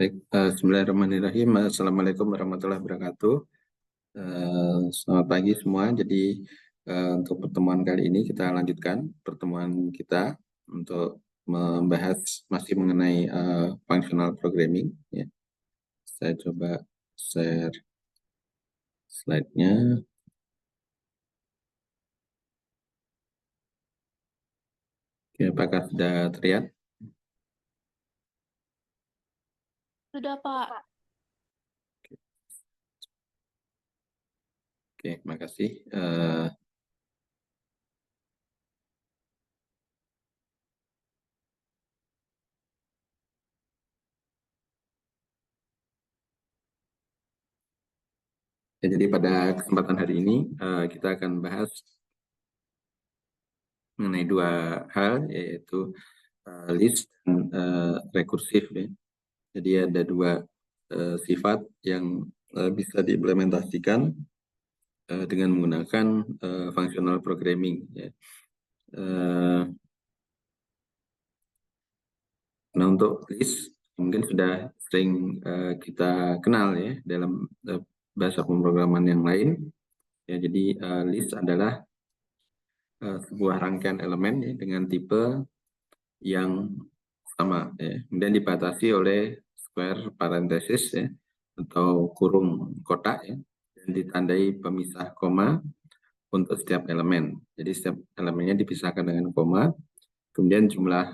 Bismillahirrahmanirrahim. Assalamualaikum warahmatullahi wabarakatuh. Selamat pagi semua. Jadi untuk pertemuan kali ini kita lanjutkan pertemuan kita untuk membahas masih mengenai functional programming. Ya. Saya coba share slide-nya. Oke, apakah sudah terlihat? Sudah, Pak. Oke, makasih. Jadi pada kesempatan hari ini kita akan bahas mengenai dua hal, yaitu list dan rekursif. Ya. Jadi ada dua sifat yang bisa diimplementasikan dengan menggunakan functional programming. Ya. Nah, untuk list mungkin sudah sering kita kenal ya dalam bahasa pemrograman yang lain. Ya, jadi list adalah sebuah rangkaian elemen ya, dengan tipe yang sama, ya. Kemudian dibatasi oleh square parenthesis ya, atau kurung kotak ya, dan ditandai pemisah koma untuk setiap elemen. Jadi setiap elemennya dipisahkan dengan koma. Kemudian jumlah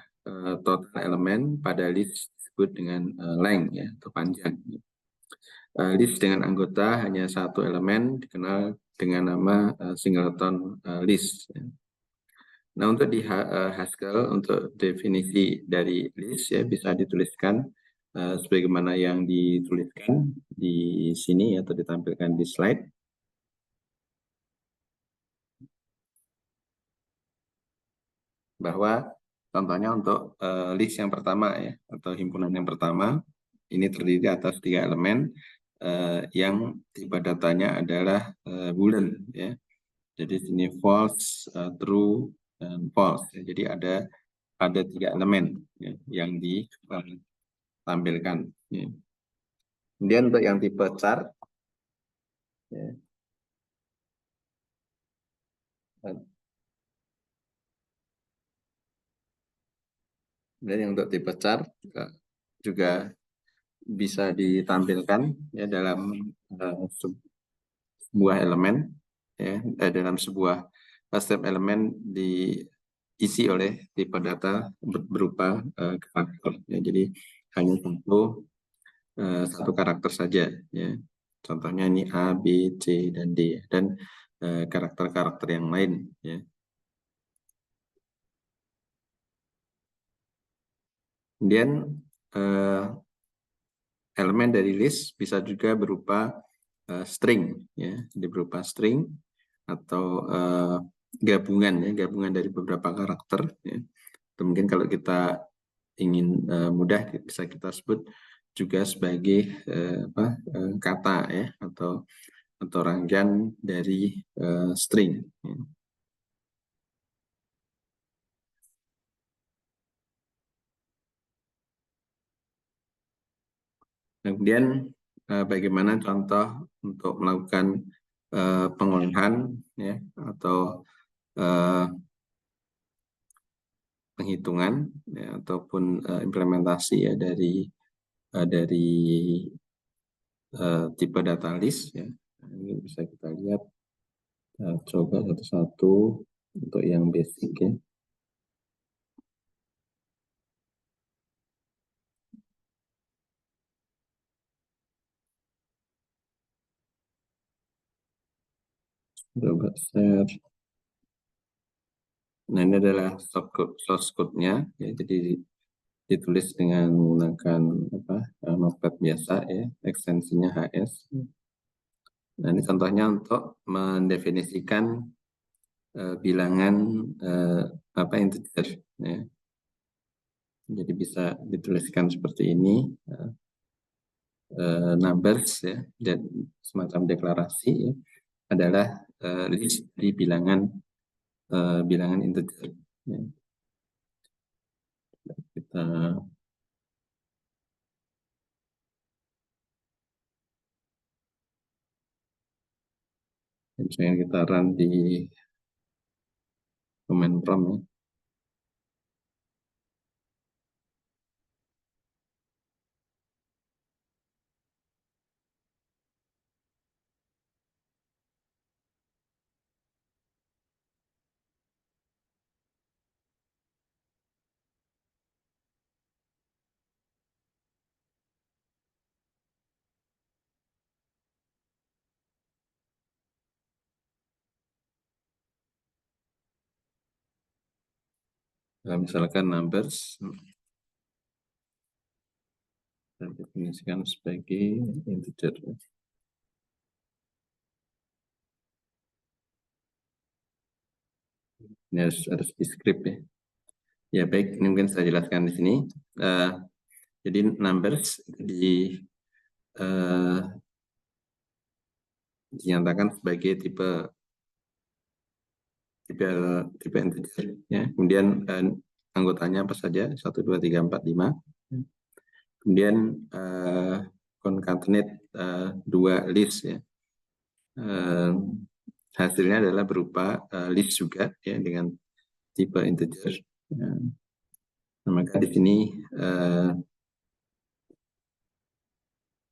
total elemen pada list disebut dengan length ya, atau panjang. List dengan anggota hanya satu elemen dikenal dengan nama singleton list. Ya. Nah, untuk di Haskell, untuk definisi dari list ya bisa dituliskan sebagaimana yang dituliskan di sini atau ditampilkan di slide. Bahwa contohnya untuk list yang pertama ya, atau himpunan yang pertama, ini terdiri atas 3 elemen yang tipe datanya italah boolean ya. Jadi sini false, true, dan false. Ya. Jadi ada 3 elemen ya, yang ditampilkan. Ya. Kemudian untuk yang tipe char, ya. Dan yang untuk tipe char juga bisa ditampilkan ya dalam sebuah elemen ya, dalam sebuah setiap elemen diisi oleh tipe data berupa karakter. Ya. Jadi hanya satu karakter saja. Ya. Contohnya ini A, B, C, dan D, dan karakter-karakter yang lain. Ya. Kemudian elemen dari list bisa juga berupa string, ya, jadi berupa string atau gabungan, ya, gabungan dari beberapa karakter. Ya. Atau mungkin kalau kita ingin mudah bisa kita sebut juga sebagai kata ya, atau rangkaian dari string. Ya. Kemudian bagaimana contoh untuk melakukan pengolahan ya, atau penghitungan ya, ataupun implementasi ya dari tipe data list ya. Nah, ini bisa kita lihat, coba satu-satu untuk yang basic ya. Coba share. Nah, ini adalah source code-nya ya, jadi ditulis dengan menggunakan notepad biasa ya, ekstensinya HS. Nah, ini contohnya untuk mendefinisikan bilangan integer ya. Jadi bisa dituliskan seperti ini, numbers ya, dan semacam deklarasi ya, adalah list di bilangan integer. Ya. Kita Misalnya kita run di command prompt ya. Nah, misalkan numbers dan definisikan sebagai integer. Ini harus di script ya. Ya baik, ini mungkin saya jelaskan di sini. Jadi numbers dinyatakan sebagai tipe integer ya. Kemudian anggotanya apa saja? 1 2 3 4 5. Kemudian concatenate dua list ya. Hasilnya adalah berupa list juga ya dengan tipe integer. Nah, maka di sini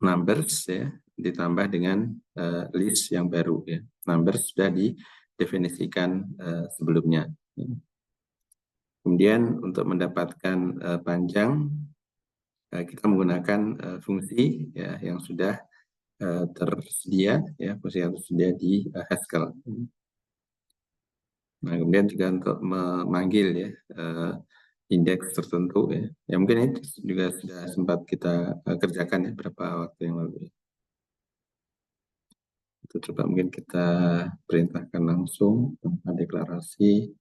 numbers ya ditambah dengan list yang baru ya. Numbers sudah didefinisikan sebelumnya. Kemudian untuk mendapatkan panjang kita menggunakan fungsi ya yang sudah tersedia ya, fungsi yang tersedia di Haskell. Nah, kemudian juga untuk memanggil ya indeks tertentu ya. Ya mungkin ini juga sudah sempat kita kerjakan ya beberapa waktu yang lalu. Itu coba mungkin kita perintahkan langsung tanpa deklarasi.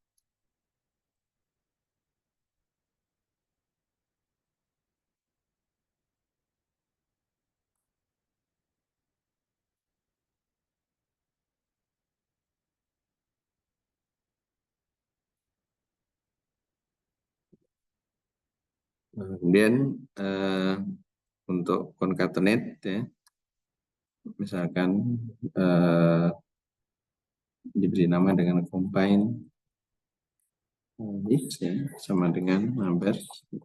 Kemudian untuk concatenate ya, misalkan diberi nama dengan combine list ya, sama dengan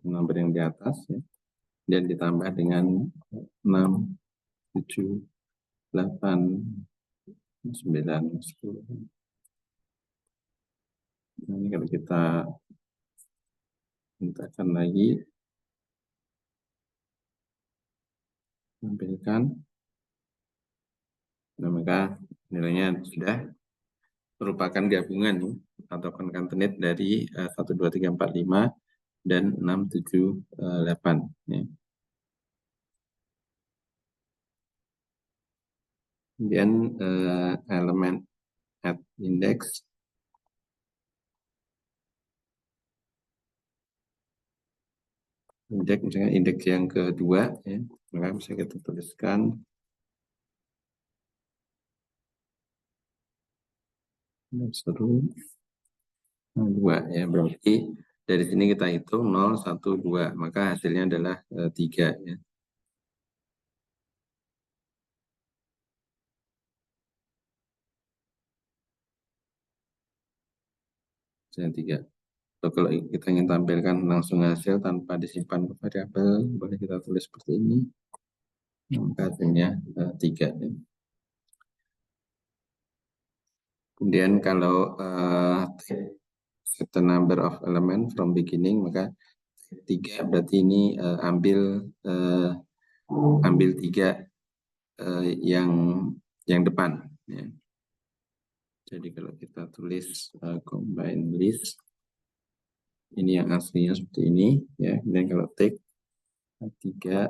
number yang di atas ya, dan ditambah dengan 6, 7, 8, 9, 10. Nah, ini kalau kita mintakan lagi tampilkan, nah maka nilainya sudah merupakan gabungan atau concatenate dari 1, 2, 3, 4, 5 dan 6, 7, 8 ya. Kemudian elemen at index misalnya indeks yang kedua ya, maka bisa kita tuliskan seru 2 ya, berarti dari sini kita hitung 0, 1, 2, maka hasilnya adalah 3 ya. Hasilnya 3. So, kalau kita ingin tampilkan langsung hasil tanpa disimpan ke variabel, boleh kita tulis seperti ini. Maka hasilnya 3 ya. Kemudian kalau set the number of element from beginning, maka 3 berarti ini ambil 3 yang depan ya. Jadi kalau kita tulis combine list, ini yang aslinya seperti ini ya. Kemudian kalau take 3,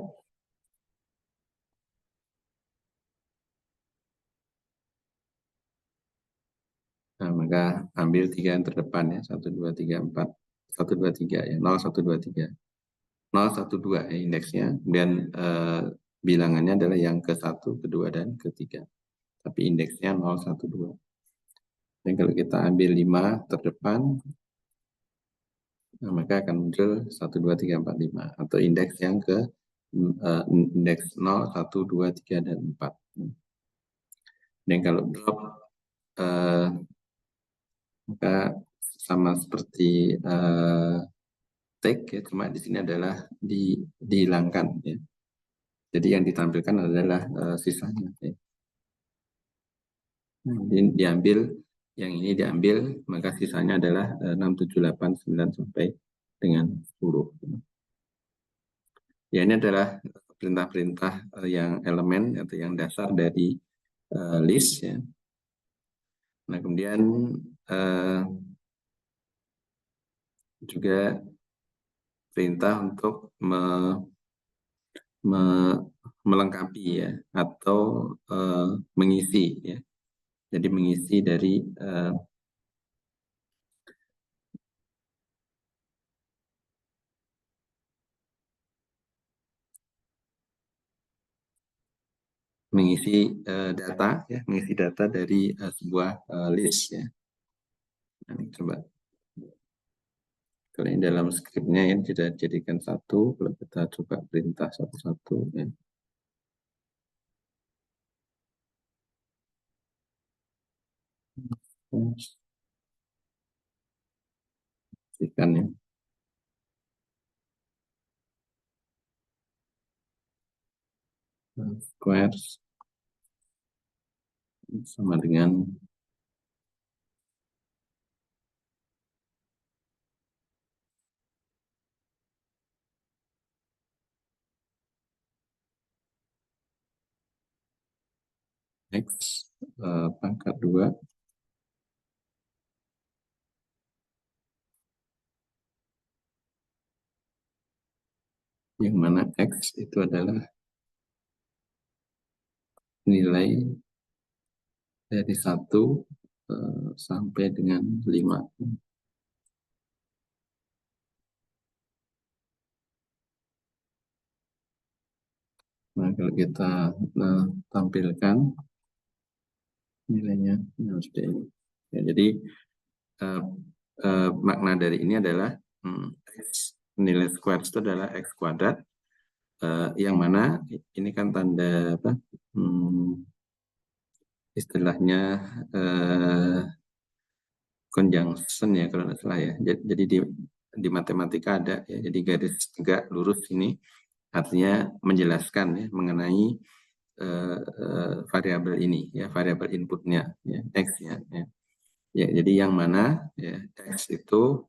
nah maka ambil 3 yang terdepan ya, 1, 2, 3, 4, 1, 2, 3 ya, 0, 1, 2, 3, 0, 1, 2 ya indeksnya. Kemudian bilangannya adalah yang ke-1, ke-2, dan ke-3. Tapi indeksnya 0, 1, 2. Dan kalau kita ambil 5 terdepan, nah, maka akan muncul 1, 2, 3, 4, 5. Atau indeks yang ke indeks 0, 1, 2, 3, dan 4. Dan kalau drop eh, maka sama seperti take ya, cuma di sini adalah dihilangkan ya. Jadi yang ditampilkan adalah sisanya ya. Ini diambil, yang ini diambil, maka sisanya adalah 6, 7, 8, 9 sampai dengan 10. Ya, ini adalah perintah-perintah yang elemen atau yang dasar dari list ya. Nah, kemudian juga perintah untuk melengkapi ya, atau mengisi ya. Jadi mengisi dari data ya, mengisi data dari sebuah list ya. Nah, ini coba kalau ini dalam skripnya ya tidak jadikan satu, kalau kita coba perintah satu-satu ya. Pastikan ya. Squares sama dengan X pangkat 2 yang mana X itu adalah nilai dari 1 sampai dengan 5. Nah, kalau kita tampilkan nilainya seperti ini. Ya, jadi makna dari ini adalah X, nilai square itu adalah X kuadrat, yang mana ini kan tanda apa? Istilahnya conjunction ya kalau tidak salah ya. Jadi di matematika ada ya. Jadi garis tegak lurus ini artinya menjelaskan ya mengenai variabel ini ya, variabel inputnya ya, X-nya ya. Ya, jadi yang mana ya, X itu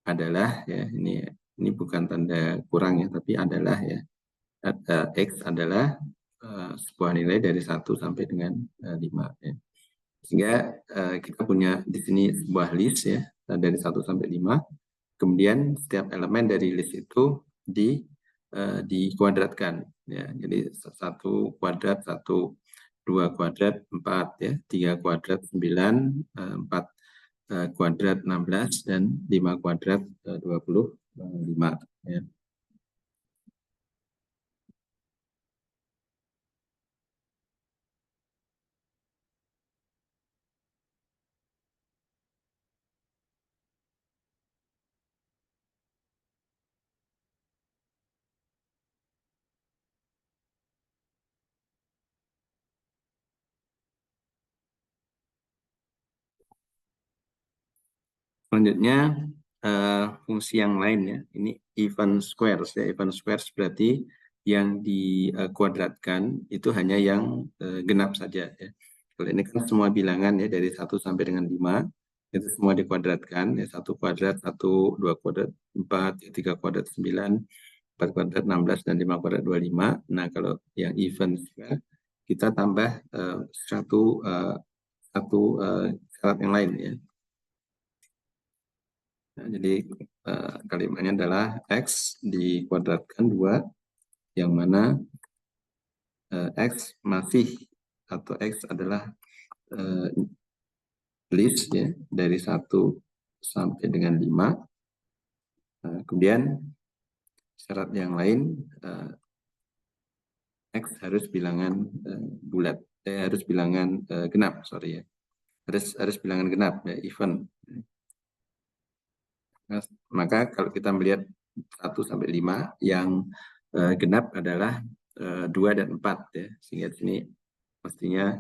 adalah ya ini bukan tanda kurang ya, tapi adalah ya X adalah sebuah nilai dari 1 sampai dengan 5 ya. Sehingga kita punya di sini sebuah list ya dari 1 sampai 5. Kemudian setiap elemen dari list itu dikuadratkan ya. Jadi 1 kuadrat 1, 2 kuadrat 4 ya, 3 kuadrat 9, 4 kuadrat 16 dan 5 kuadrat 25 ya. Selanjutnya fungsi yang lain ya. Ini even squares ya. Even squares berarti yang dikuadratkan itu hanya yang genap saja ya. Kalau ini kan semua bilangan ya dari 1 sampai dengan 5 itu semua dikuadratkan ya, 1 kuadrat 1, 2 kuadrat 4, 3 kuadrat 9, 4 kuadrat 16 dan 5 kuadrat 25. Nah, kalau yang even kita tambah satu syarat yang lain ya. Nah, jadi kalimatnya adalah X dikuadratkan 2, yang mana X masih atau X adalah list ya dari 1 sampai dengan 5. Kemudian syarat yang lain X harus bilangan bulat, harus bilangan genap, sorry ya. Harus bilangan genap ya, even. Nah, maka kalau kita melihat 1 sampai 5 yang genap adalah 2 dan 4 ya, sehingga di sini pastinya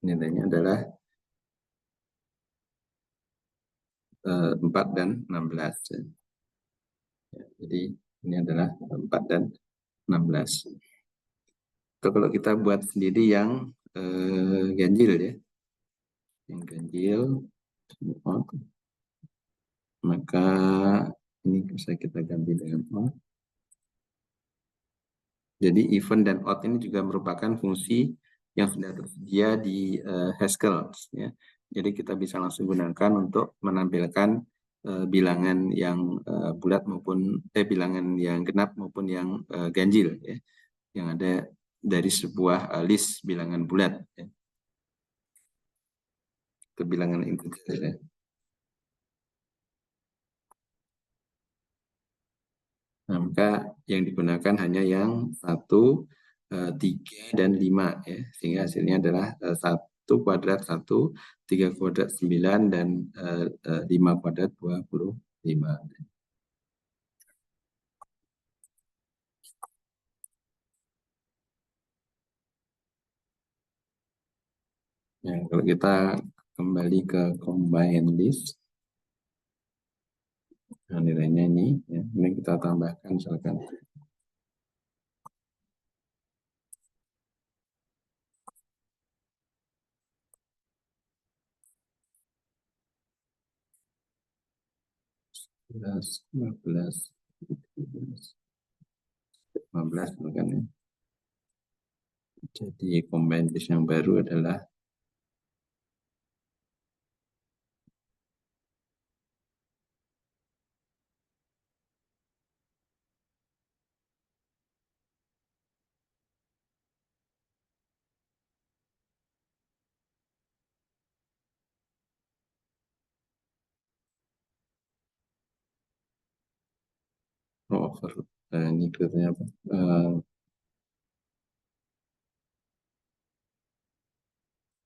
nilainya adalah 4 dan 16. Jadi ini adalah 4 dan 16. Atau kalau kita buat sendiri yang ganjil ya, yang ganjil, maka ini bisa kita ganti dengan odd. Jadi even dan odd ini juga merupakan fungsi yang sudah tersedia di Haskell ya. Jadi kita bisa langsung gunakan untuk menampilkan bilangan yang bulat maupun bilangan yang genap maupun yang ganjil ya, yang ada dari sebuah list bilangan bulat ya, ke bilangan integer ya. Nah, maka yang digunakan hanya yang 1, 3, dan 5 ya, sehingga hasilnya adalah 1 kuadrat 1, 3 kuadrat 9, dan 5 kuadrat 25. Ya, kalau kita kembali ke combine list, nah nilainya ini kita tambahkan misalkan 11, 12, 13, 15 misalkan ya. Jadi combine list yang baru adalah over, ini kelihatannya apa?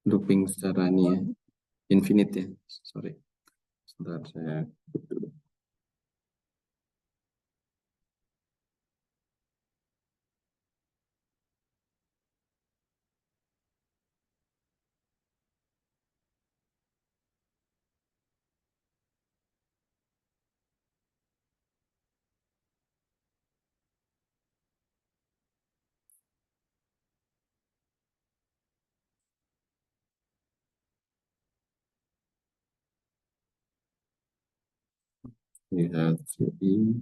Looping secara ini ya, infinite ya, sorry. Sebentar saya dulu. Lihat jadi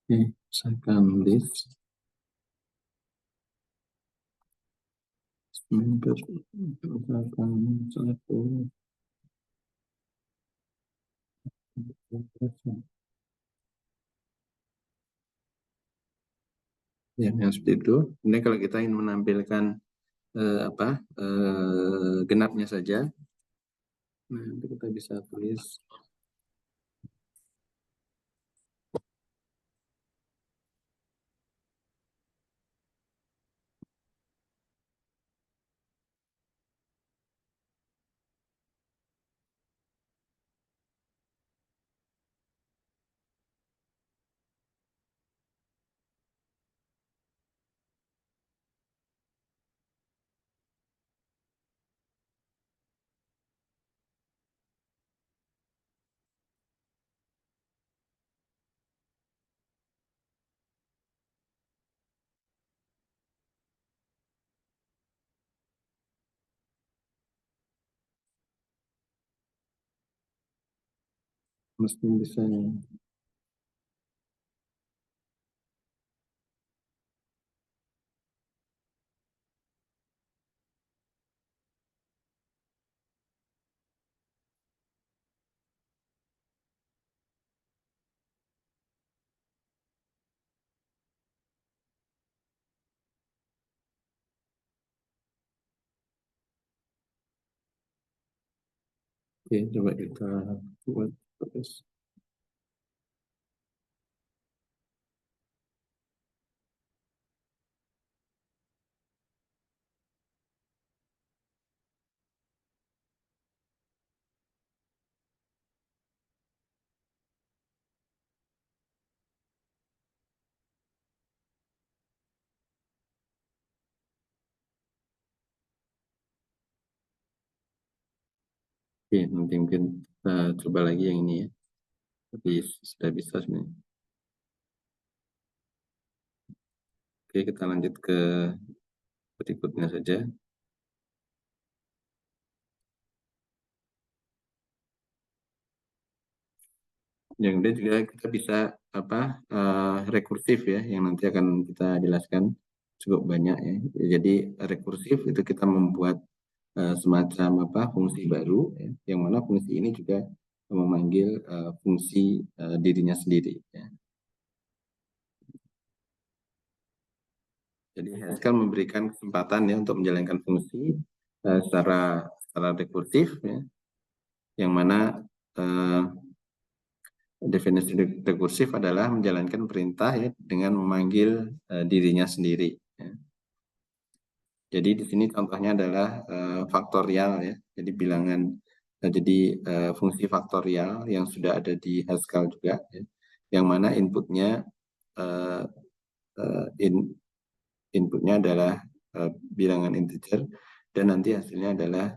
misalkan list member misalkan 1. Ya, yang seperti itu. Ini kalau kita ingin menampilkan genapnya saja, nah nanti kita bisa tulis mesti bisa ya. Oke, coba kita buat terus. Oke, nanti mungkin kita coba lagi yang ini ya. Tapi sudah bisa sebenarnya. Oke, kita lanjut ke berikutnya saja. Yang dia juga kita bisa rekursif ya, yang nanti akan kita jelaskan cukup banyak ya. Jadi rekursif itu kita membuat semacam fungsi baru ya, yang mana fungsi ini juga memanggil fungsi dirinya sendiri ya. Jadi Haskell memberikan kesempatan ya untuk menjalankan fungsi secara rekursif ya, yang mana definisi rekursif adalah menjalankan perintah ya dengan memanggil dirinya sendiri ya. Jadi di sini contohnya adalah faktorial ya. Jadi bilangan fungsi faktorial yang sudah ada di Haskell juga ya, yang mana inputnya uh, uh, in, inputnya adalah bilangan integer dan nanti hasilnya adalah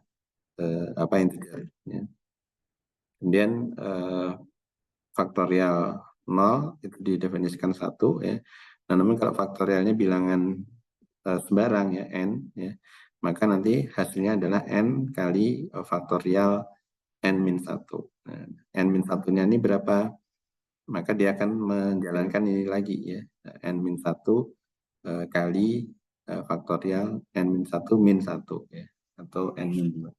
integer ya. Kemudian faktorial 0 itu didefinisikan 1 ya. Nah, namun kalau faktorialnya bilangan sembarang ya n ya, maka nanti hasilnya adalah n kali faktorial n min 1. Nah, n min 1-nya ini berapa? Maka dia akan menjalankan ini lagi ya. N min 1 kali faktorial n min 1 min 1 ya, atau n min 2.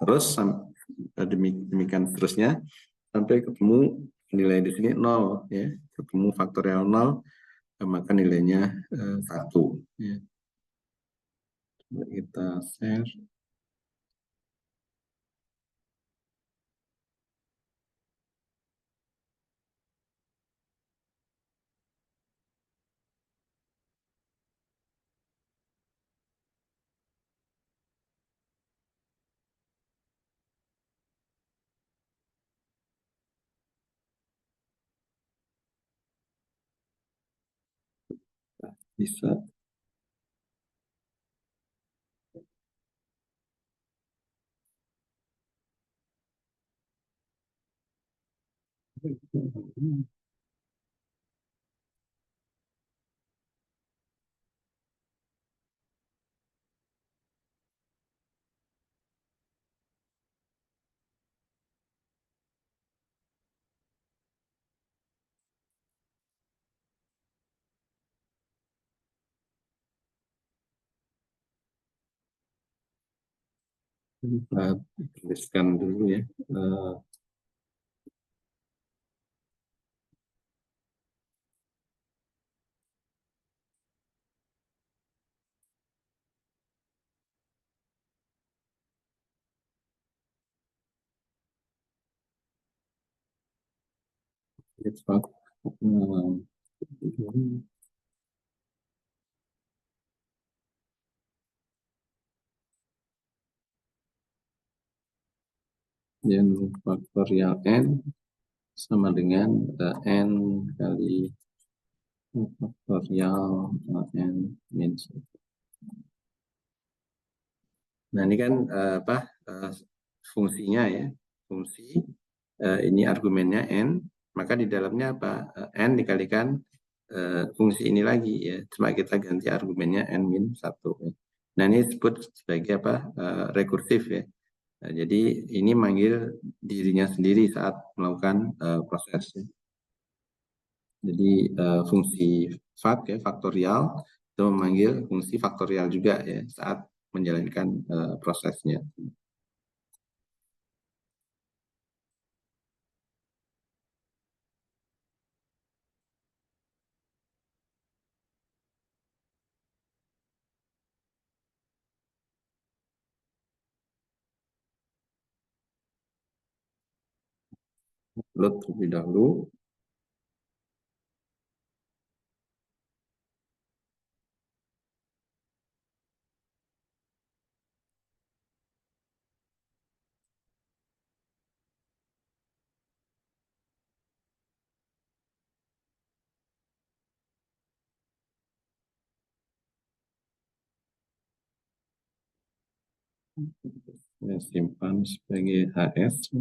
Terus demikian seterusnya sampai ketemu nilai di sini 0 ya. Ketemu faktorial 0 maka nilainya 1 ya. Coba kita share. Bisa. Kita tuliskan dulu ya. Yang faktorial n sama dengan n kali faktorial n min 1. Nah, ini kan fungsinya ya. Fungsi ini argumennya n, maka di dalamnya n dikalikan fungsi ini lagi ya. Cuma kita ganti argumennya n min 1. Nah, ini disebut sebagai rekursif ya. Nah, jadi ini manggil dirinya sendiri saat melakukan proses ya. Jadi fungsi faktorial itu memanggil fungsi faktorial juga ya saat menjalankan prosesnya. load terlebih dahulu. Saya simpan sebagai HS.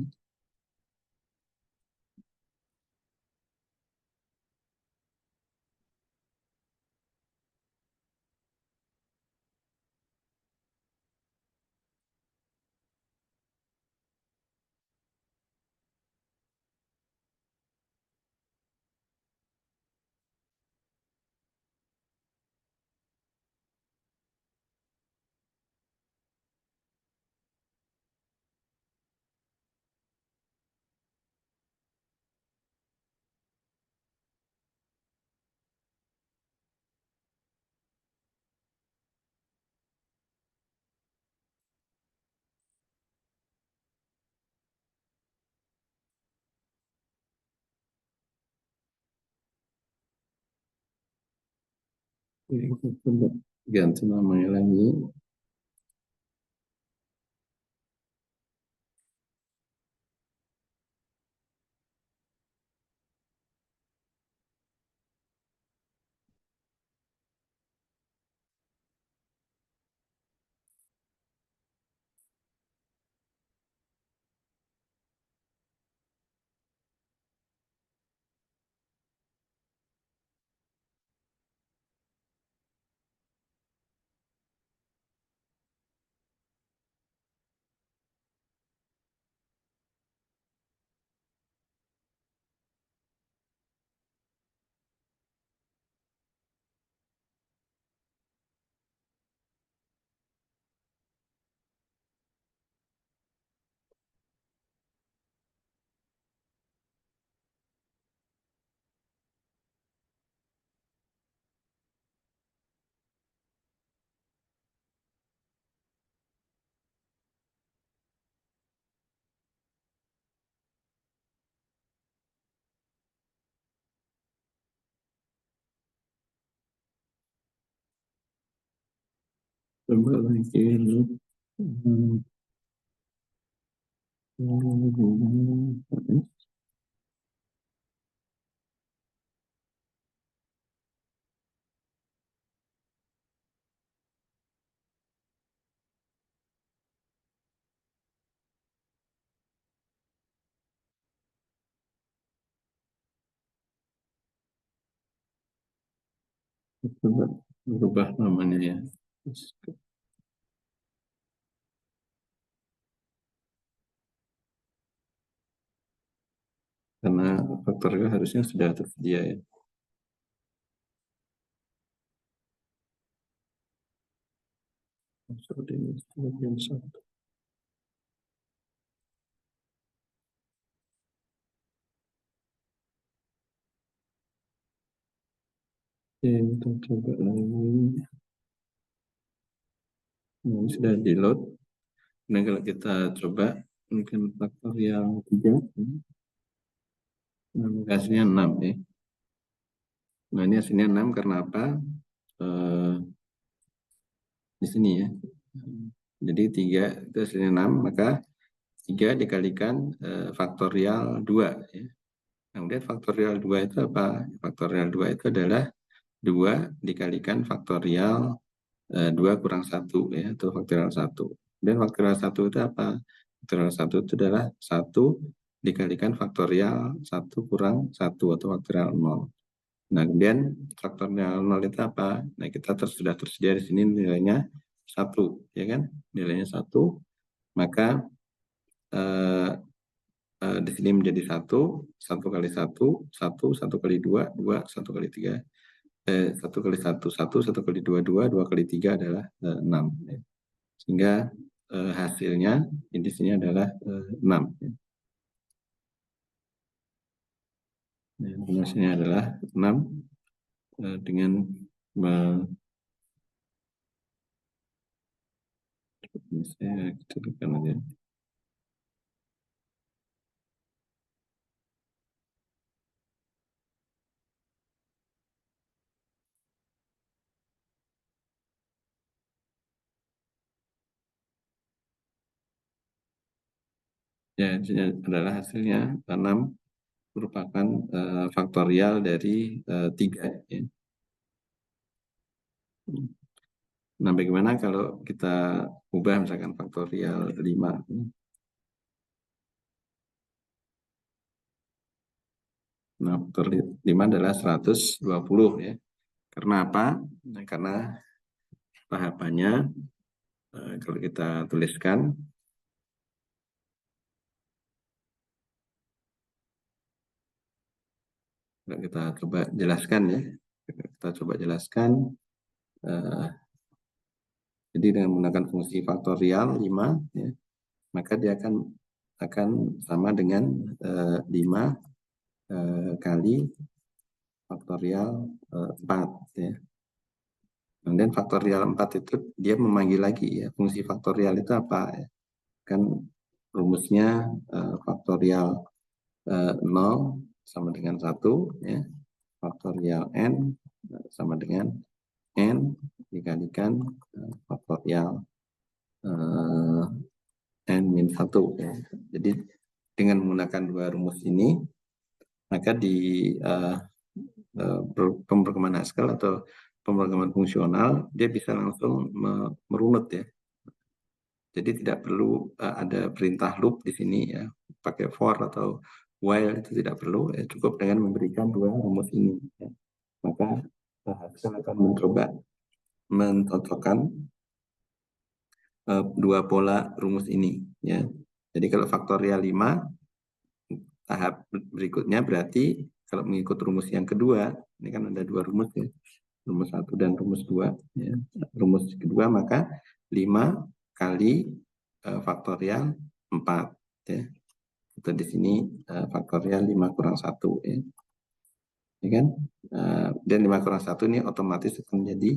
Coba ganti namanya lagi. Coba lagi. Coba berubah namanya ya. Karena faktornya harusnya sudah tersedia ya. Seperti ini, bagian satu. Oke, kita coba lagi. Nah, ini sudah di load. Nah, kalau kita coba mungkin faktorial 3, nah, hasilnya 6 ya. Nah, ini hasilnya 6 karena apa? Di sini ya. Jadi 3 itu hasilnya 6, maka 3 dikalikan faktorial 2 ya. Kemudian faktorial 2 itu apa? Faktorial 2 itu adalah 2 dikalikan faktorial 2 kurang 1 ya, atau faktorial 1. Dan faktorial 1 itu apa? Faktorial 1 itu adalah 1 dikalikan faktorial 1 kurang 1 atau faktorial 0. Nah, kemudian faktorial 0 itu apa? Nah, kita sudah tersedia di sini nilainya 1, ya kan? Nilainya 1, maka di sini menjadi 1, 1 kali 1, 1, 1 kali 2, 2, 1 kali 3. 1 kali 1, 1, 1 kali 2, 2, 2 kali 3 adalah 6. Ya. Sehingga hasilnya di sini adalah 6. Ya. Hasilnya adalah 6 dengan saya kecilkan aja. Ya, adalah hasilnya 6 merupakan faktorial dari 3. Ya. Nah, bagaimana kalau kita ubah misalkan faktorial 5? Nah, faktorial 5 adalah 120 ya. Karena apa? Nah, karena tahapannya kalau kita tuliskan, kalau kita coba jelaskan ya, kita coba jelaskan. Jadi dengan menggunakan fungsi faktorial 5, ya, maka dia akan sama dengan 5 kali faktorial 4 ya. Kemudian faktorial 4 itu dia memanggil lagi ya, fungsi faktorial itu apa ya? Kan rumusnya faktorial 0 sama dengan 1 ya. Faktorial n sama dengan n dikalikan faktorial n-1 ya. Jadi dengan menggunakan dua rumus ini, maka di pemrograman Haskell atau pemrograman fungsional, dia bisa langsung merunut ya. Jadi tidak perlu ada perintah loop di sini ya, pakai for atau while itu tidak perlu, ya, cukup dengan memberikan dua rumus ini. Ya. Maka Haskell akan mencoba mencocokkan dua pola rumus ini. Ya. Jadi kalau faktorial 5, tahap berikutnya berarti kalau mengikut rumus yang kedua, ini kan ada dua rumus ya, rumus 1 dan rumus 2. Ya. Rumus kedua maka 5 kali faktorial 4. Ya. Itu di sini faktorial 5 kurang 1. Ya. Ya kan? Dan 5 kurang 1 ini otomatis akan menjadi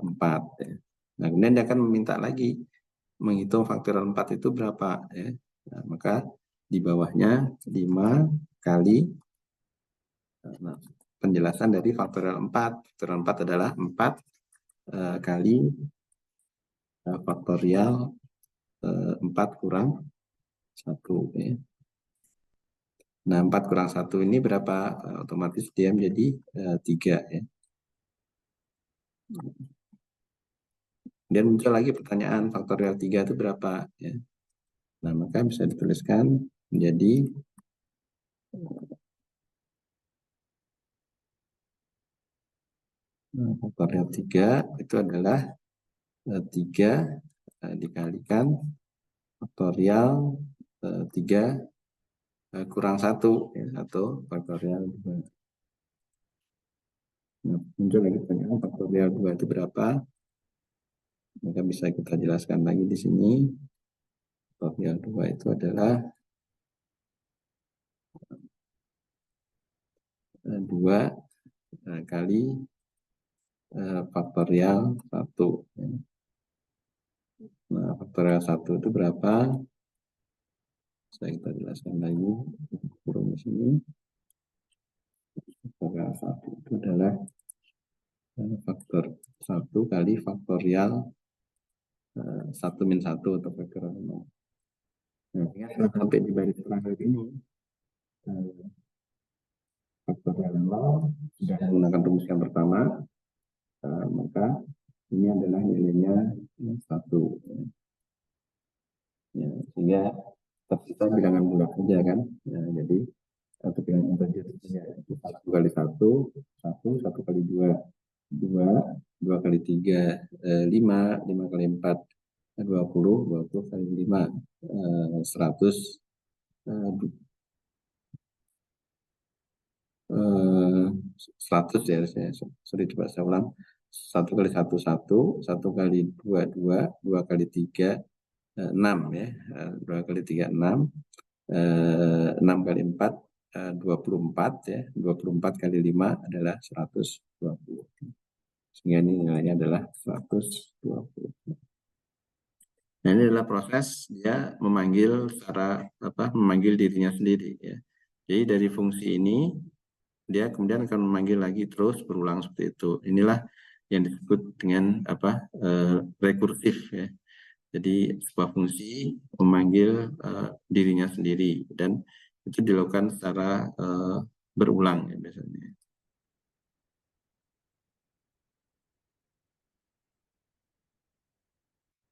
4. Ya. Nah, kemudian dia akan meminta lagi menghitung faktorial 4 itu berapa. Ya. Nah, maka di bawahnya 5 kali penjelasan dari faktorial 4. Faktorial 4 adalah 4 kali faktorial 4 kurang 1. Ya. Nah, 4 kurang 1 ini berapa? Otomatis dia menjadi 3. Ya. Dan muncul lagi pertanyaan, faktorial 3 itu berapa? Ya. Nah, maka bisa dituliskan menjadi faktorial 3 itu adalah 3 dikalikan faktorial 3 kurang 1 ya, atau faktorial 2. Nah, muncul lagi pertanyaan faktorial 2 itu berapa? Maka bisa kita jelaskan lagi di sini. Faktorial 2 itu adalah 2 kali faktorial 1. Nah, faktorial 1 itu berapa? Saya kita jelaskan lagi rumus ini. Faktorial 1 itu adalah faktor 1 kali faktorial 1 min 1 atau faktorial 0. Nah, sampai di baris terakhir ini faktorial 0 sudah menggunakan rumus yang pertama, maka ini adalah nilainya 1. Ya, sehingga tersisa bilangan bulat saja kan. Ya, jadi satu bilangan integer ya, 1 kali 1, 1 kali 2, 2 kali 3, 5 kali 4, 20 kali 5, 100, 100 ya, sorry coba saya ulang. 1 kali 1, 1, 1 kali 2, 2, 2 kali 3, 6 ya, 2 kali 3, 6, 6 kali 4, 24 ya, 24 kali 5 adalah 120. Sehingga ini nilainya adalah 120. Nah, ini adalah proses dia memanggil memanggil dirinya sendiri ya. Jadi dari fungsi ini dia kemudian akan memanggil lagi terus berulang seperti itu. Inilah yang disebut dengan rekursif ya. Jadi sebuah fungsi memanggil dirinya sendiri dan itu dilakukan secara berulang ya biasanya.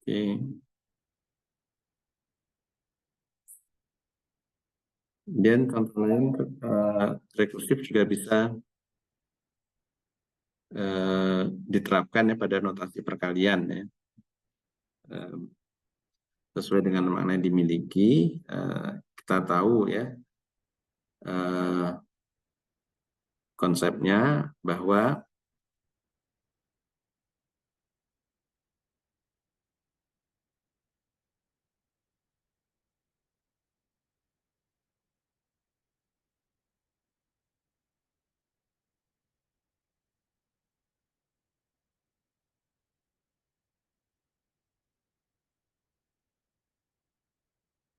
Oke. Dan contoh lain rekursif juga bisa diterapkan ya pada notasi perkalian ya. Sesuai dengan makna yang dimiliki, kita tahu ya konsepnya bahwa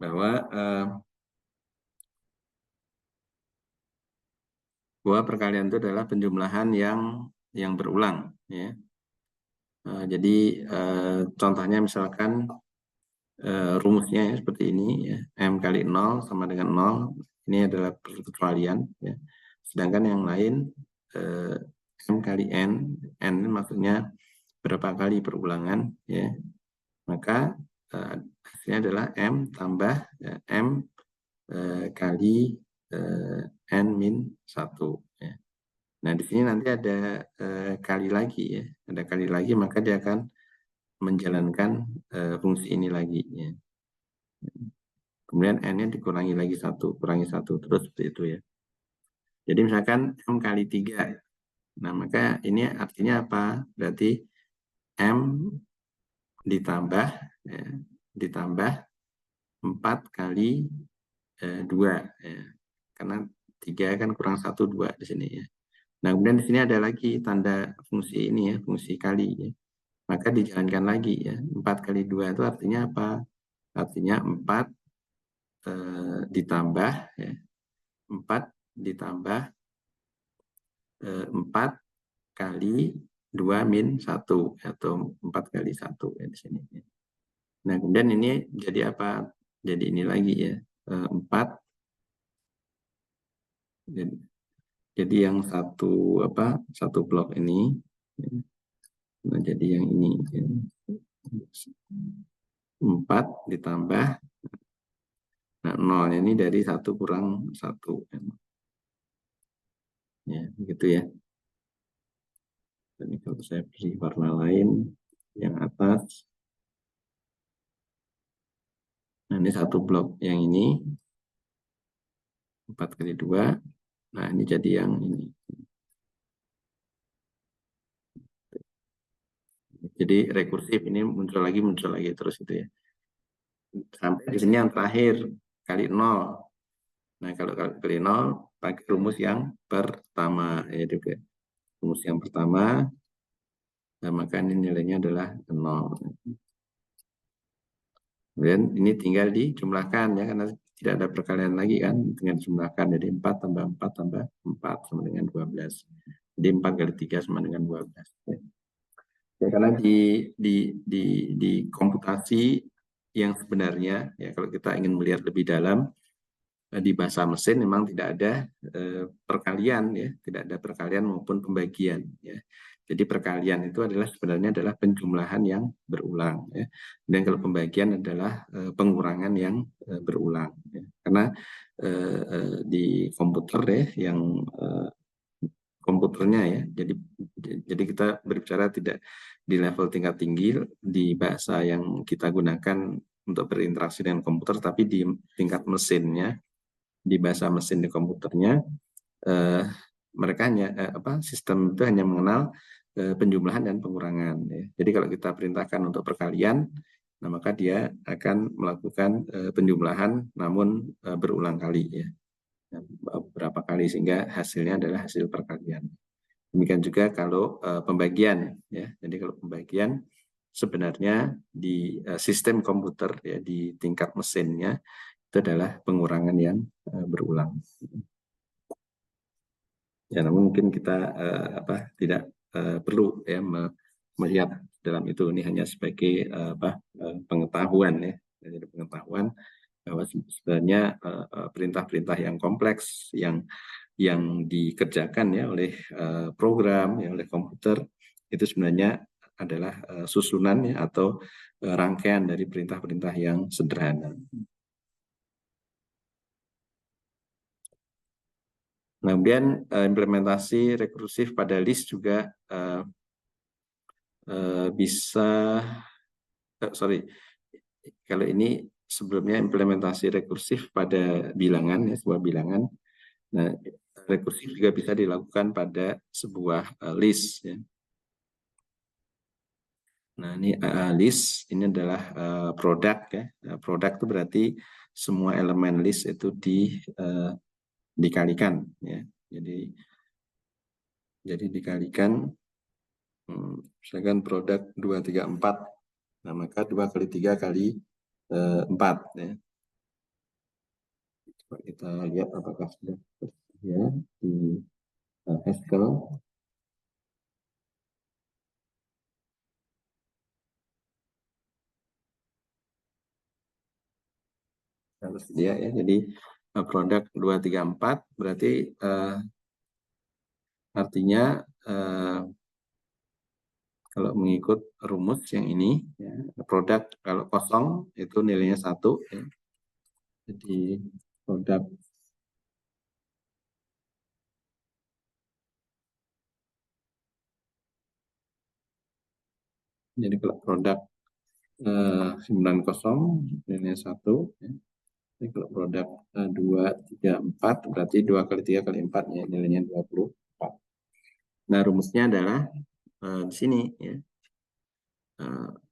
bahwa perkalian itu adalah penjumlahan yang berulang ya. Jadi contohnya misalkan rumusnya ya, seperti ini ya, M kali 0 sama dengan 0, ini adalah perkalian ya. Sedangkan yang lain M kali N maksudnya berapa kali perulangan ya, maka hasilnya adalah M tambah M kali N min 1 ya. Nah di sini nanti ada kali lagi ya, ada kali lagi, maka dia akan menjalankan fungsi ini lagi ya. Kemudian N-nya dikurangi lagi 1, kurangi 1, terus seperti itu ya. Jadi misalkan M kali 3. Nah, maka ini artinya apa? Berarti M ditambah ya, ditambah 4 kali 2 ya. Karena 3 kan kurang 1, 2 di sini ya. Nah, kemudian di sini ada lagi tanda fungsi ini ya, fungsi kali ya. Maka dijalankan lagi ya. 4 kali 2 itu artinya apa? Artinya 4 ditambah ya, 4 ditambah 4 kali 2 min 1 atau 4 kali 1 ya di sini. Nah, kemudian ini jadi apa? Jadi ini lagi ya, 4. Jadi yang satu blok ini nah, jadi yang ini 4 ditambah nah, 0 ini dari 1 kurang 1 ya, begitu ya. Ini kalau saya beri warna lain yang atas, nah ini satu blok yang ini 4 kali 2, nah ini jadi yang ini. Jadi rekursif ini muncul lagi terus itu ya. Sampai di sini yang terakhir kali 0. Nah kalau kali 0 pakai rumus yang pertama ya juga. Rumus yang pertama, nah, maka ini nilainya adalah 0. Kemudian ini tinggal dijumlahkan ya, karena tidak ada perkalian lagi kan, tinggal dijumlahkan. Jadi 4 tambah 4 tambah 4 sama dengan 12. Jadi 4 kali 3 sama dengan 12. Ya. Ya, karena di komputasi yang sebenarnya ya, kalau kita ingin melihat lebih dalam di bahasa mesin memang tidak ada perkalian ya, tidak ada perkalian maupun pembagian ya. Jadi perkalian itu sebenarnya adalah penjumlahan yang berulang ya. Dan kalau pembagian adalah pengurangan yang berulang ya. Karena di komputer ya yang komputernya ya. Jadi kita berbicara tidak di level tingkat tinggi di bahasa yang kita gunakan untuk berinteraksi dengan komputer, tapi di tingkat mesinnya, di bahasa mesin di komputernya, mereka hanya sistem itu hanya mengenal penjumlahan dan pengurangan. Ya. Jadi kalau kita perintahkan untuk perkalian, nah maka dia akan melakukan penjumlahan, namun berulang kali ya. Berapa kali sehingga hasilnya adalah hasil perkalian. Demikian juga kalau pembagian ya. Jadi kalau pembagian sebenarnya di sistem komputer ya, di tingkat mesinnya itu adalah pengurangan yang berulang. Ya, namun mungkin kita tidak perlu ya melihat dalam itu. Ini hanya sebagai pengetahuan ya, jadi pengetahuan bahwa sebenarnya perintah-perintah yang kompleks yang dikerjakan ya oleh program ya oleh komputer itu sebenarnya adalah susunan ya atau rangkaian dari perintah-perintah yang sederhana. Kemudian implementasi rekursif pada list juga bisa, kalau ini sebelumnya implementasi rekursif pada bilangan ya, sebuah bilangan. Nah, rekursif juga bisa dilakukan pada sebuah list ya. Nah, ini list ini adalah produk ya. Produk itu berarti semua elemen list itu dikalikan ya. Jadi dikalikan, misalkan produk 234. Nah, maka 2 kali 3 kali 4 ya. Coba kita lihat apakah sudah tersedia di Haskell. Tersedia ya. Jadi produk 234 berarti artinya kalau mengikut rumus yang ini ya, produk kalau kosong itu nilainya 1 ya. Jadi produk jadi kalau produk 90 nilainya 1 ya. Jadi kalau produk 234 berarti 2 kali 3 kali 4 ya, nilainya 24. Nah, rumusnya adalah di sini ya.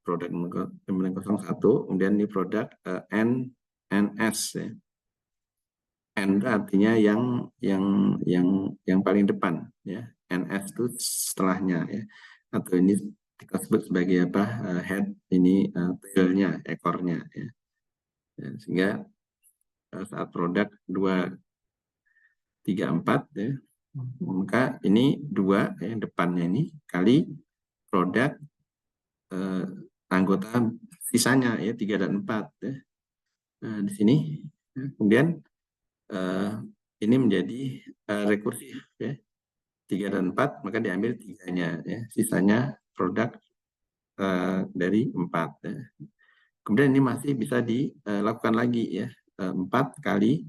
Produk 901 kemudian ini produk NS ya. N artinya yang paling depan ya. NS itu setelahnya ya. Atau ini kita sebut sebagai apa? Head, ini tailnya, ekornya ya. Sehingga saat produk 234 ya, maka ini 2 ya, depannya ini kali produk anggota sisanya ya 3 dan 4 ya. Nah, di sini kemudian ini menjadi rekursif ya. 3 dan 4 maka diambil 3-nya ya. Sisanya produk dari 4 ya. Kemudian ini masih bisa dilakukan lagi ya. 4 kali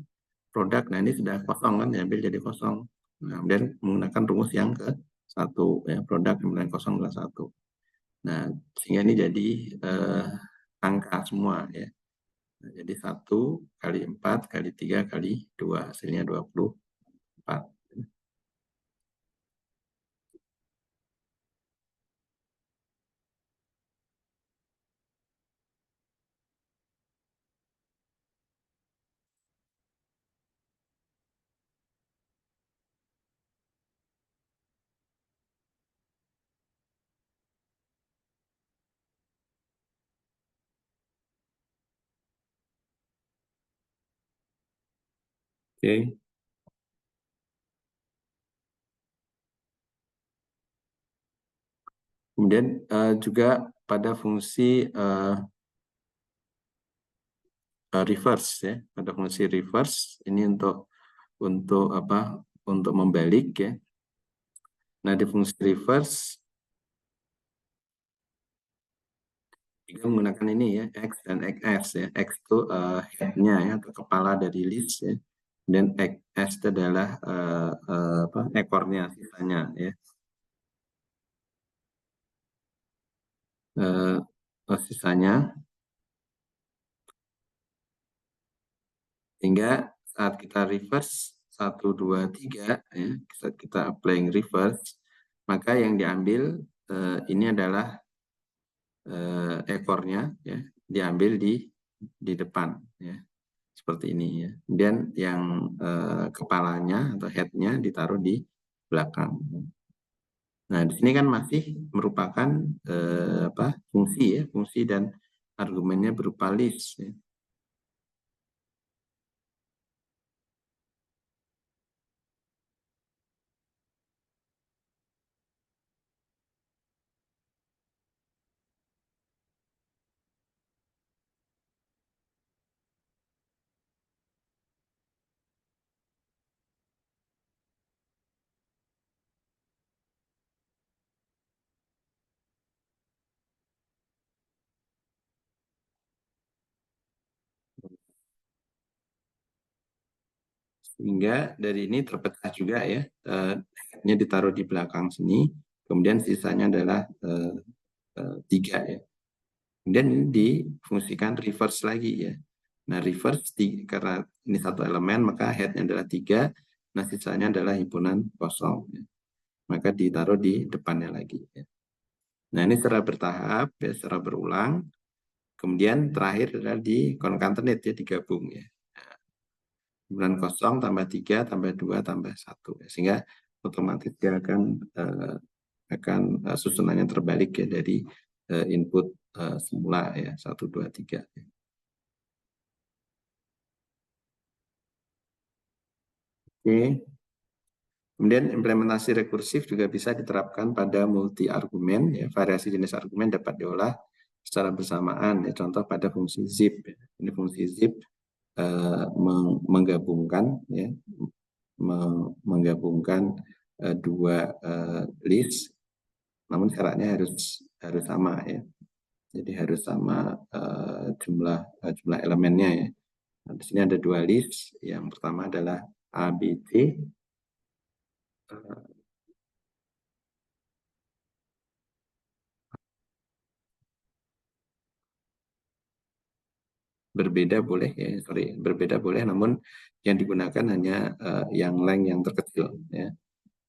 produk. Nah, ini sudah kosong kan, diambil jadi kosong. Nah, kemudian menggunakan rumus yang ke 1 ya, produk kemudian kosong adalah 1. Nah, sehingga ini jadi angka semua ya. Nah, jadi 1 kali 4 kali 3 kali 2 hasilnya 24. Oke. Kemudian juga pada fungsi reverse ya, pada fungsi reverse ini untuk apa? Untuk membalik ya. Nah, di fungsi reverse kita menggunakan ini ya, X dan XS ya. X itu head-nya ya, atau kepala dari list ya. Dan XS itu adalah ekornya, sisanya ya. Sisanya, hingga saat kita reverse 1, 2, 3 ya, saat kita applying reverse, maka yang diambil ini adalah ekornya ya, diambil di depan ya, seperti ini ya. Dan yang kepalanya atau headnya ditaruh di belakang. Nah, di sini kan masih merupakan fungsi ya, fungsi dan argumennya berupa list ya. Sehingga dari ini terpecah juga ya, headnya ditaruh di belakang sini, kemudian sisanya adalah 3 ya. Kemudian ini difungsikan reverse lagi ya. Nah reverse karena ini satu elemen maka headnya adalah 3, nah sisanya adalah himpunan kosong ya. Maka ditaruh di depannya lagi ya. Nah ini secara bertahap ya, secara berulang. Kemudian terakhir adalah di concatenate ya, digabung ya. Himpunan kosong tambah 3 tambah 2 tambah 1 ya. Sehingga otomatis dia akan susunannya terbalik ya dari input semula ya 1 2 3 ya. Oke. Kemudian implementasi rekursif juga bisa diterapkan pada multi argumen ya, variasi jenis argumen dapat diolah secara bersamaan ya, contoh pada fungsi zip ya. Ini fungsi zip menggabungkan ya, menggabungkan dua list, namun syaratnya harus sama ya. Jadi harus sama jumlah elemennya ya. Nah, di sini ada dua list. Yang pertama adalah A, B, C. Berbeda boleh ya, berbeda boleh, namun yang digunakan hanya yang length yang terkecil ya.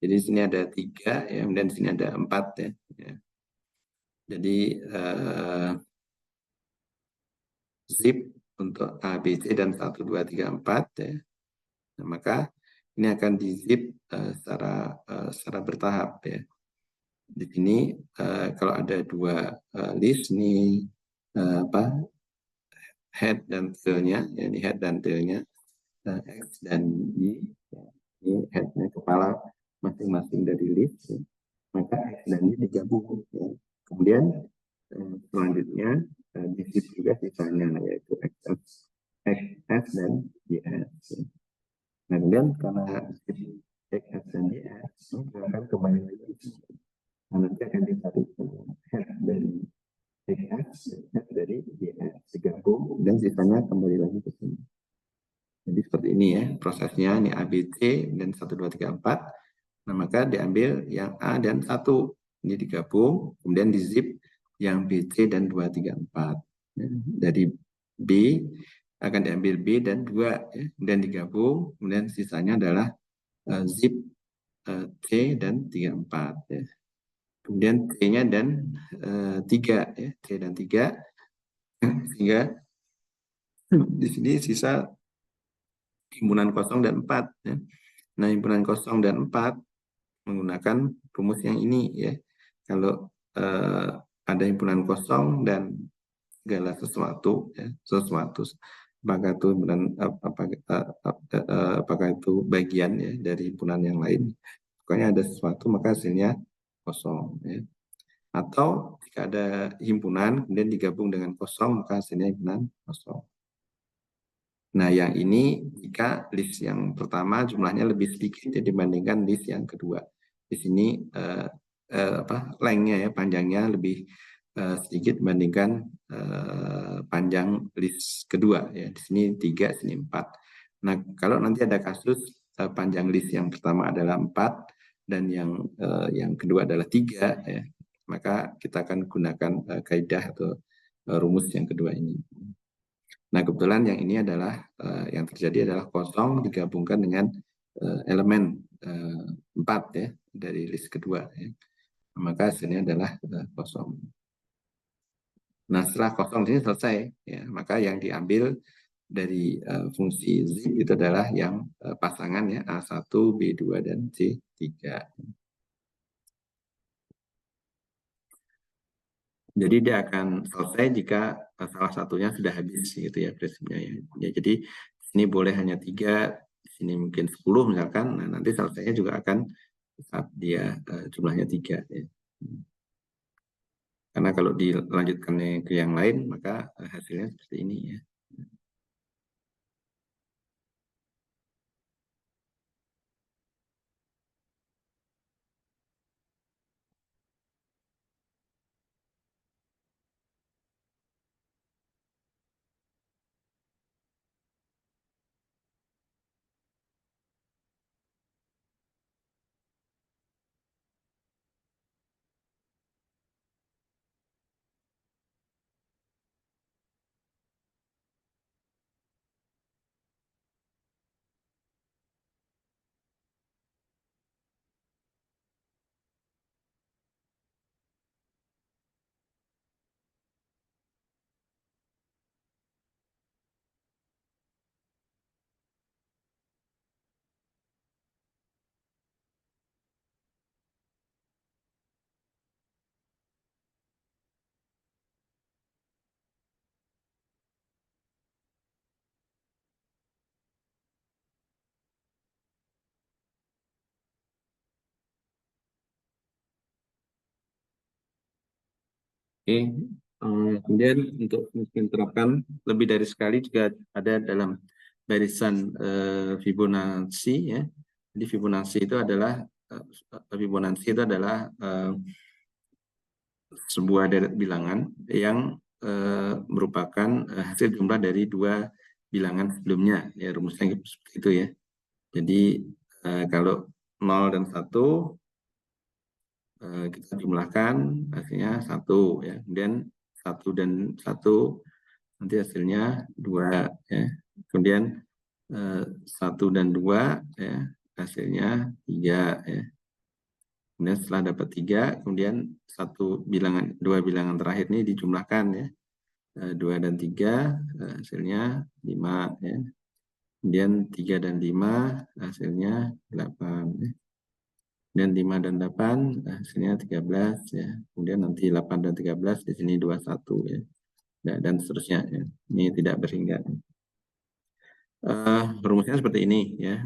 Jadi di sini ada 3 ya, kemudian di sini ada 4 ya. Jadi zip untuk A, B, C dan 1, 2, 3, 4 ya. Nah, maka ini akan di zip secara bertahap ya. Di sini kalau ada dua list nih head dan tailnya, ya, ini head dan tailnya X dan Y, ya. Ini headnya kepala masing-masing dari list, ya. Maka X dan Y digabung. Ya. Kemudian selanjutnya di zip juga sisanya yaitu XS, XS dan YS. Ya. Nah, kemudian karena zip XS dan YS ini akan kembali lagi. Nah, nanti akan dicari head dari XS, head dari YS digabung dan sisanya kembali lagi ke sini. Jadi seperti ini ya prosesnya, ini A, B, C, dan 1, 2, 3, 4. Nah, maka diambil yang A dan 1. Ini digabung, kemudian di zip yang B, C, dan 2, 3, 4. Ya, dari B akan diambil B dan 2, ya, dan digabung, kemudian sisanya adalah zip C dan 3, 4. Ya. Kemudian C-nya dan 3, ya, C dan 3, sehingga di sini sisa himpunan kosong dan 4. Ya. Nah, himpunan kosong dan 4 menggunakan rumus yang ini ya. Kalau ada himpunan kosong dan segala sesuatu ya, sesuatu apakah itu apakah itu bagian ya dari himpunan yang lain. Pokoknya ada sesuatu maka hasilnya kosong ya. Atau jika ada himpunan kemudian digabung dengan kosong maka hasilnya himpunan kosong. Nah, yang ini jika list yang pertama jumlahnya lebih sedikit ya, dibandingkan list yang kedua. Di sini lengthnya ya, panjangnya lebih sedikit dibandingkan panjang list kedua ya. Di sini 3, sini 4. Nah, kalau nanti ada kasus panjang list yang pertama adalah 4 dan yang kedua adalah 3 ya, maka kita akan gunakan kaidah atau rumus yang kedua ini. Nah, kebetulan yang ini adalah yang terjadi adalah kosong digabungkan dengan elemen 4 ya dari list kedua ya. Maka hasilnya adalah kosong. Nah, setelah kosong ini selesai ya, maka yang diambil dari fungsi zip itu adalah yang pasangan ya A1, B2 dan C3. Jadi dia akan selesai jika salah satunya sudah habis gitu ya prinsipnya ya. Ya, jadi sini boleh hanya 3, sini mungkin 10 misalkan. Nah, nanti selesainya juga akan saat dia jumlahnya 3 ya. Karena kalau dilanjutkan ke yang lain maka hasilnya seperti ini ya. Oke. Kemudian untuk menerapkan lebih dari sekali juga ada dalam barisan Fibonacci ya. Jadi Fibonacci itu adalah sebuah deret bilangan yang merupakan hasil jumlah dari dua bilangan sebelumnya. Ya, rumusnya seperti itu ya. Jadi kalau 0 dan 1 kita jumlahkan hasilnya 1 ya. Kemudian 1 dan 1 nanti hasilnya 2 ya. Kemudian 1 dan 2 ya, hasilnya 3 ya. Kemudian setelah dapat 3, kemudian dua bilangan terakhir ini dijumlahkan ya. 2 dan 3 hasilnya 5 ya. Kemudian 3 dan 5 hasilnya 8 ya. Dan 5 dan 8 hasilnya 13 ya. Kemudian nanti 8 dan 13 di sini 21 ya. Dan seterusnya ya. Ini tidak berhingga. Rumusnya seperti ini ya.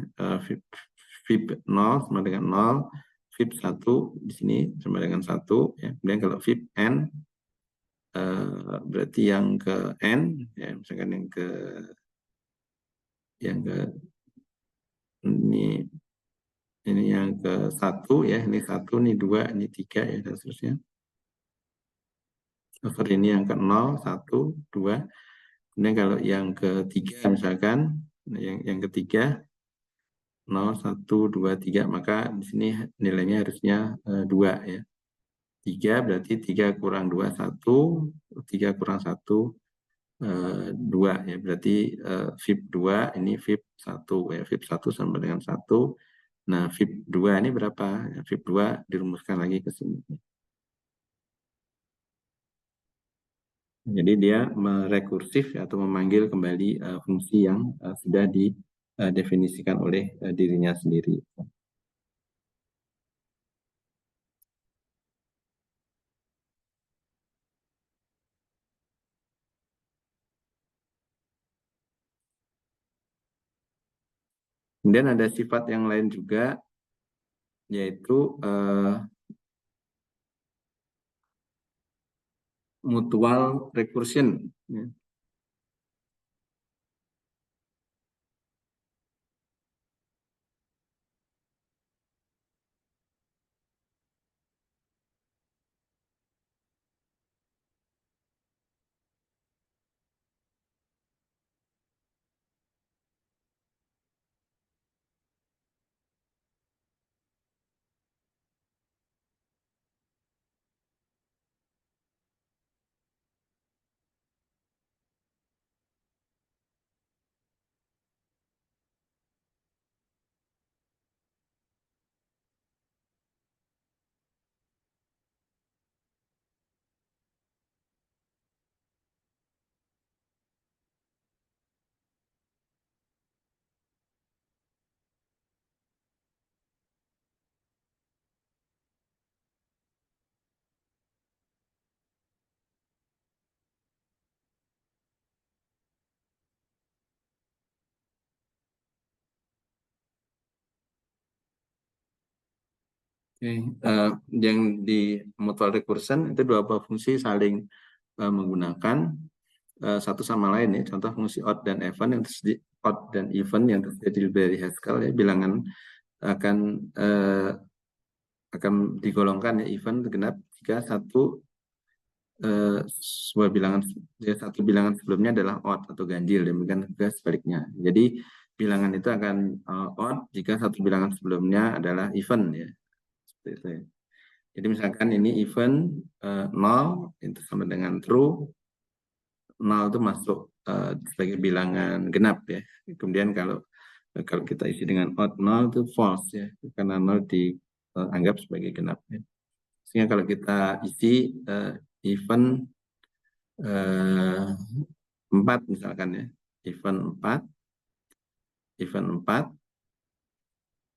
Fib 0 sama dengan 0, Fib 1 di sini sama dengan 1 ya. Kemudian kalau Fib n berarti yang ke n ya, misalkan yang ke ini yang ke 1 ya, ini 1, ini 2, ini 3 ya, dan seterusnya. Over ini yang ke 0, 1, 2. Kemudian kalau yang ketiga misalkan, yang ketiga 0, 1, 2, 3, maka di sini nilainya harusnya 2 ya. 3 berarti 3 kurang 2, 1, 3 kurang 1, 2 ya. Berarti Fib 2, ini Fib 1 ya. Fib 1 sama dengan 1. Nah, Fib 2 ini berapa? Fib 2 dirumuskan lagi ke sini. Jadi dia merekursif atau memanggil kembali fungsi yang sudah didefinisikan oleh dirinya sendiri. Kemudian ada sifat yang lain juga, yaitu mutual recursion. Oke, yang di mutual recursion itu dua buah fungsi saling menggunakan satu sama lain ya. Contoh fungsi odd dan even yang terjadi dari Haskell ya, bilangan akan digolongkan ya, even genap jika satu bilangan sebelumnya adalah odd atau ganjil, demikian juga sebaliknya. Jadi bilangan itu akan odd jika satu bilangan sebelumnya adalah even ya. Seperti itu ya. Jadi misalkan ini even 0 itu sama dengan true, 0 itu masuk sebagai bilangan genap ya. Kemudian kalau kita isi dengan odd, 0 itu false ya, karena 0 dianggap sebagai genap ya. Sehingga kalau kita isi even 4 misalkan ya, even 4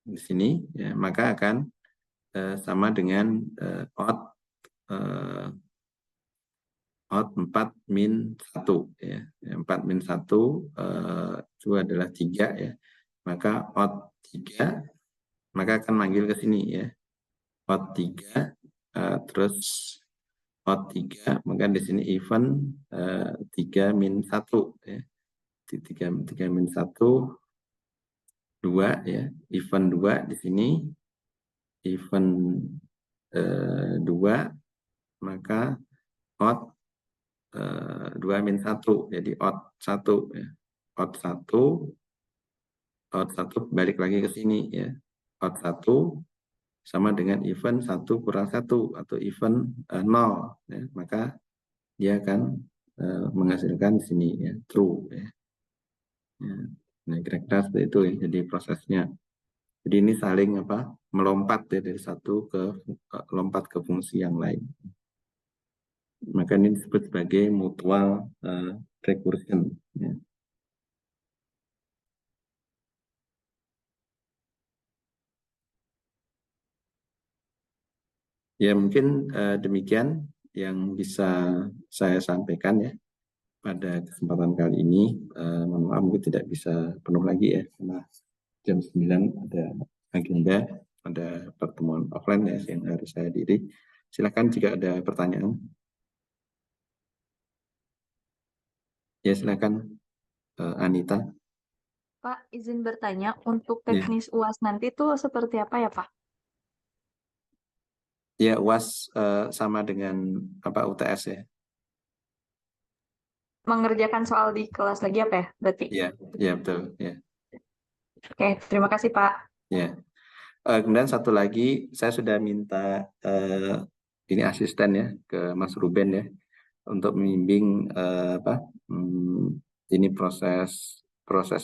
di sini ya, maka akan sama dengan odd 4 min 1 ya. 4 min 1 itu adalah 3 ya. Maka odd 3 maka akan manggil ke sini ya. Odd 3 terus out 3, maka di sini event 3 min 1 ya. 3 min 1 2 ya. Event 2 di sini event 2, maka out 2 min 1, jadi out 1 ya. Out 1 balik lagi ke sini ya. Out 1 sama dengan event 1 kurang 1 atau event 0 ya. Maka dia akan menghasilkan di sini ya, true ya. Nah, kira-kira seperti itu ya, jadi prosesnya. Jadi ini saling melompat ya, dari satu ke lompat ke fungsi yang lain. Maka ini disebut sebagai mutual recursion ya. Ya mungkin demikian yang bisa saya sampaikan ya pada kesempatan kali ini. Mohon maaf mungkin tidak bisa penuh lagi ya, karena jam 9 ada agenda, ada pertemuan offline ya yang harus saya hadiri. Silakan jika ada pertanyaan. Ya silakan Anita. Pak, izin bertanya, untuk Ya. teknis UAS nanti tuh seperti apa ya, Pak? Ya, UAS sama dengan UTS ya. Mengerjakan soal di kelas lagi apa ya, berarti? Ya, ya betul ya. Oke, terima kasih, Pak. Ya. Kemudian satu lagi, saya sudah minta ini asisten ya ke Mas Ruben ya untuk membimbing ini proses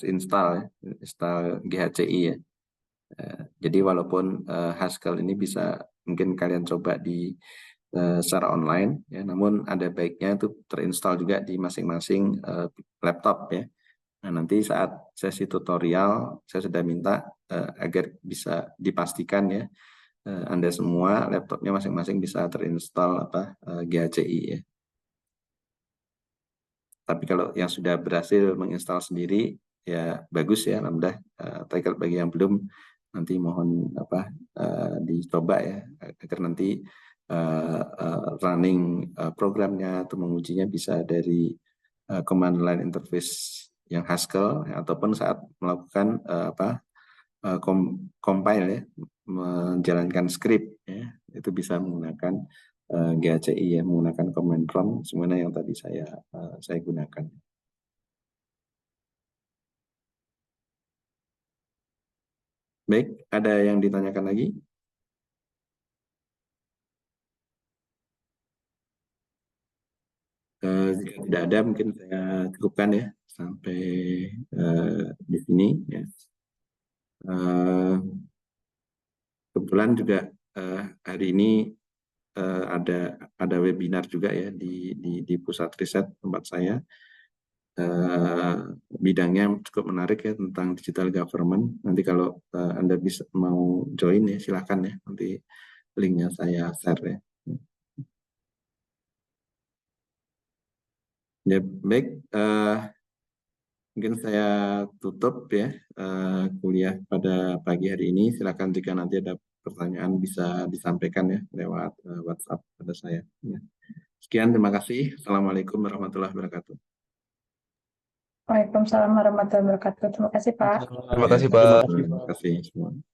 install ya, install GHCI ya. Jadi walaupun Haskell ini bisa mungkin kalian coba di secara online ya, namun ada baiknya itu terinstall juga di masing-masing laptop ya. Nah, nanti saat sesi tutorial saya sudah minta agar bisa dipastikan ya Anda semua laptopnya masing-masing bisa terinstall GHCI ya. Tapi kalau yang sudah berhasil menginstal sendiri ya bagus ya, alhamdulillah. Tapi kalau bagi yang belum nanti mohon dicoba ya agar nanti running programnya atau mengujinya bisa dari command line interface yang Haskell ya, ataupun saat melakukan compile ya, menjalankan script ya, itu bisa menggunakan GHCI ya, menggunakan command prompt semuanya yang tadi saya gunakan. Baik, ada yang ditanyakan lagi? Jika tidak ada, mungkin saya cukupkan ya sampai di sini ya. Kebetulan juga hari ini ada webinar juga ya di pusat riset tempat saya. Bidangnya cukup menarik ya tentang digital government. Nanti kalau Anda bisa mau join ya silahkan ya, nanti linknya saya share ya. Ya baik, mungkin saya tutup ya kuliah pada pagi hari ini. Silakan jika nanti ada pertanyaan bisa disampaikan ya lewat WhatsApp pada saya. Ya. Sekian, terima kasih. Assalamualaikum warahmatullahi wabarakatuh. Waalaikumsalam warahmatullahi wabarakatuh. Terima kasih, Pak. Terima kasih, Pak. Terima kasih semua.